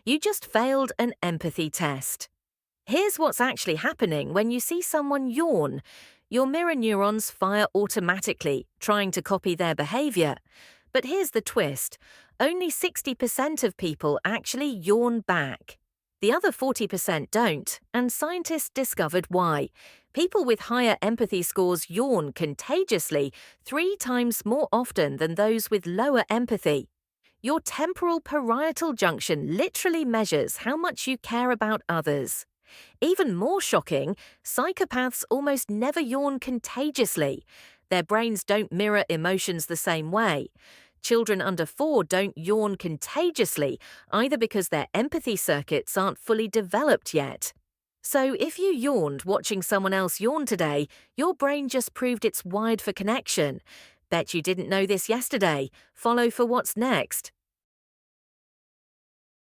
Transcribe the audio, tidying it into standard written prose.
You just failed an empathy test. Here's what's actually happening when you see someone yawn. Your mirror neurons fire automatically, trying to copy their behavior. But here's the twist. Only 60% of people actually yawn back. The other 40% don't, and scientists discovered why. People with higher empathy scores yawn contagiously 3 times more often than those with lower empathy. Your temporal parietal junction literally measures how much you care about others. Even more shocking, psychopaths almost never yawn contagiously. Their brains don't mirror emotions the same way. Children under 4 don't yawn contagiously, either because their empathy circuits aren't fully developed yet. So if you yawned watching someone else yawn today, your brain just proved it's wired for connection. Bet you didn't know this yesterday. Follow for what's next.